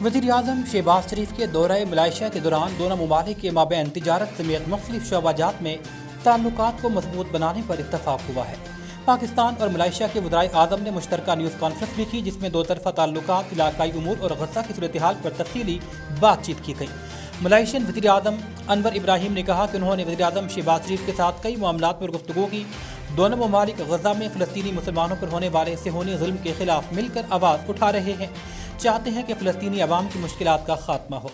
वज़ीर आज़म शहबाज शरीफ के दौरे मलेशिया के दौरान दोनों ममालिक के माबैन तिजारत समेत मुख्तलिफ शोबाजात में ताल्लुकात को मजबूत बनाने पर इत्तफाक हुआ है। पाकिस्तान और मलेशिया के वज़ीर आज़म ने मुश्तरका न्यूज़ कॉन्फ्रेंस भी की, जिसमें दो तरफा ताल्लुकात, इलाकाई उमूर और गज़ा की सूरत हाल पर तफसीली बातचीत की गई। मलेशियन वज़ीर आज़म अनवर इब्राहिम ने कहा कि उन्होंने वज़ीर आज़म शहबाज शरीफ के साथ कई मामलात पर गुफ्तगू की। दोनों ममालिक गज़ा में फ़लस्तीनी मुसलमानों पर होने वाले सेहूनी जुल्म के खिलाफ मिलकर आवाज़ उठा रहे हैं, चाहते हैं कि फ़लस्तीनी अवाम की मुश्किलात का खात्मा हो।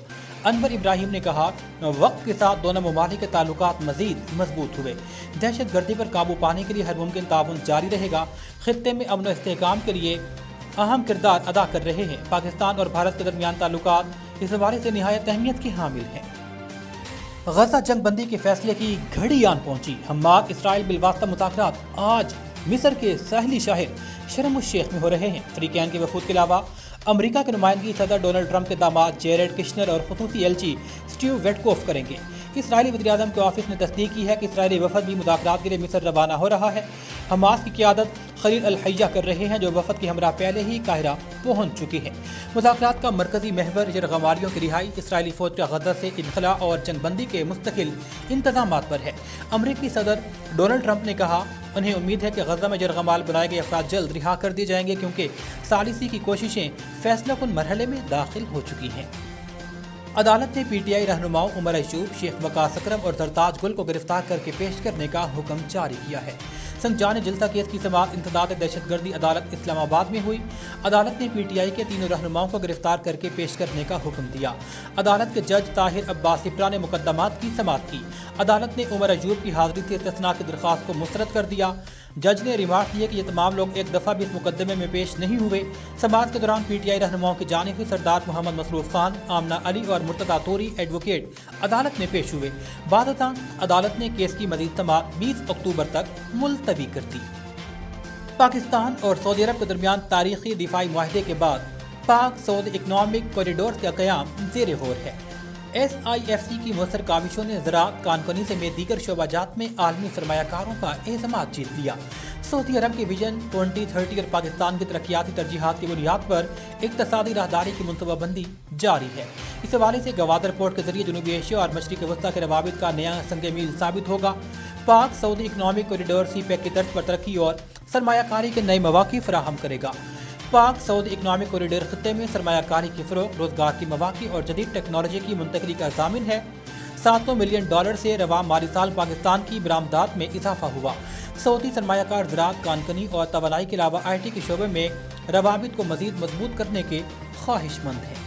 अनवर इब्राहिम ने कहा, वक्त के साथ दोनों ममालिक के ताल्लुकात मज़ीद मजबूत हुए। दहशत गर्दी पर काबू पाने के लिए हर मुमकिन ताउन जारी रहेगा। खित्ते में अमन व इस्तेहकाम के लिए अहम किरदार अदा कर रहे हैं। पाकिस्तान और भारत के दरमियान ताल्लुकात इस हवाले से निहायत अहमियत के हामिल हैं। गजा जंग बंदी के फैसले की घड़ी आन पहुंची। हमास इसराइल बिलवास्ता मुज़ाकरात आज मिस्र के साहिली शहर शर्म उल शेख में हो रहे हैं। अफ्रीकैन के वफूद के अलावा अमेरिका की नुमाइंदगी सदर डोनाल्ड ट्रंप के दामाद जेरेड किश्नर और खुसूसी एलची स्टीव वेटकोफ करेंगे। इसराइली वज़ीर आज़म के ऑफिस ने तस्दीक की है कि इसराइली वफद भी मुज़ाकरात के लिए मिस्र रवाना हो रहा है। हमास की क़यादत खलील अल हय्या कर रहे हैं, जो वफद की हमरा पहले ही काहिरा पहुंच चुकी है। मुज़ाकरात का मरकजी महवर यरगमारियों की रिहाई, इसराइली फौज का गजा से इनखला और जंगबंदी के मुस्तकिल इंतजामात पर है। अमरीकी सदर डोनाल्ड ट्रंप ने कहा, उन्हें उम्मीद है कि गजा में यरगमाल बनाए गए अफराद जल्द रिहा कर दिए जाएंगे, क्योंकि सालिसी की कोशिशें फैसलाकुन मरहले में दाखिल हो चुकी हैं। अदालत ने पीटीआई रहनुमाओं उमर अयूब, शेख वकास अकरम और सरताज गुल को गिरफ्तार करके पेश करने का हुक्म जारी किया है। संजान जलसा केस की समाअत इंसदाद दहशतगर्दी अदालत इस्लामाबाद में हुई। अदालत ने पीटीआई के तीनों रहनुमाओं को गिरफ्तार करके पेश करने का हुक्म दिया। अदालत के जज ताहिर अब्बास सिप्रा ने मुकदमात की समाअत की। अदालत ने उमर अयूब की हाजिरी से इस्तिस्ना की दरख्वास्त को मुस्तरद कर दिया। जज ने रिमार्क दिए कि ये तमाम लोग एक दफ़ा भी इस मुकदमे में पेश नहीं हुए। समाअत के दौरान पीटीआई रहनुमाओं की जानिब से सरदार मोहम्मद मसरूफ खान, आमना अली और मुर्तदा तोरी एडवोकेट अदालत में पेश हुए। बादतां अदालत ने केस की मज़ीद समाअत 20 अक्टूबर तक मुलतवी कर दी। पाकिस्तान और सऊदी अरब के दरमियान तारीखी दिफाई मुआहदे के बाद पाक सऊदी इकनॉमिक कॉरिडोर का क़याम ज़ेर गौर है। SIFC की मौसर काविशों ने ज़राअत, कानूनी समेत दीगर शोबाजात में आलमी सरमायाकारों का एतमाद जीत लिया। सऊदी अरब के विजन 2030 और पाकिस्तान की तरक्याती तरजीहात की बुनियाद पर इक़्तिसादी राहदारी की मनसूबाबंदी जारी है। इस हवाले से गवादर पोर्ट के जरिए जनूबी एशिया और मशरिक़ वस्ता के रवाबित का नया संग मील साबित होगा। पाक सऊदी इकनॉमिक कॉरिडोर CPEC की तर्ज पर तरक्की और सरमायाकारी के नए मौक़े फराहम करेगा। पाक सऊदी इकनॉमिक कॉरिडोर खत्ते में सरमायाकारी की फ़रोग़, रोज़गार की मौक़े और जदीद टेक्नोलॉजी की मुंतकली का ज़ामिन है। $700 मिलियन से रवा माली साल पाकिस्तान की बरामदात में इजाफा हुआ। सऊदी सरमायाकार ज़राअत, कानूनी और तवानाई के अलावा IT के शोबे में रवाबित को मज़ीद मजबूत करने के ख्वाहिशमंद हैं।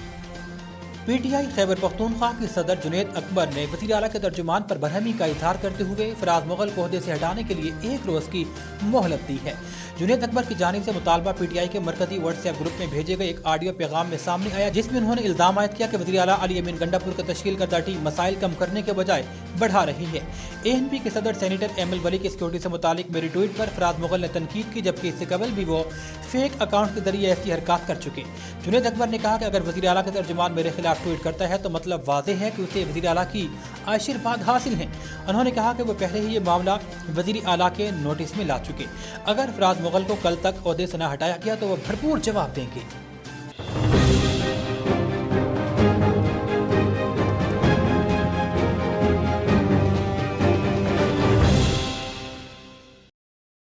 पीटीआई खैबर पख्तूनख्वा की सदर जुनैद अकबर ने वज़ीर आला के तर्जुमान पर बरहमी का इज़हार करते हुए फराज मुगल को ओहदे से हटाने के लिए 1 रोज़ की मोहलत दी है। जुनैद अकबर की जानिब से मुतालबा पीटीआई के मरकजी व्हाट्सएप ग्रुप में भेजे गए एक ऑडियो पैगाम में सामने आया, जिसमें उन्होंने इल्ज़ाम आयद किया कि वज़ीर आला अली अमीन गंडापुर का तश्कील करदा टीम मसाइल कम करने के बजाय बढ़ा रही है। ANP के सदर सेनेटर ML वली की सिक्योरिटी से मुतालिक मेरी ट्वीट पर फराज मुगल ने तनकीद की, जबकि इससे कबल भी वो फेक अकाउंट के जरिए ऐसी हरकत कर चुके। जुनैद अकबर ने कहा कि अगर वज़ीर आला का तर्जुमान मेरे खिलाफ ट्वीट करता है तो मतलब वाज़ेह है कि उसे वज़ीर आला की आशीर्वाद हासिल है। उन्होंने कहा कि वो पहले ही ये मामला वज़ीर आला के नोटिस में ला चुके। अगर फराज मुगल को कल तक ओहदे से न हटाया गया तो वो भरपूर जवाब देंगे।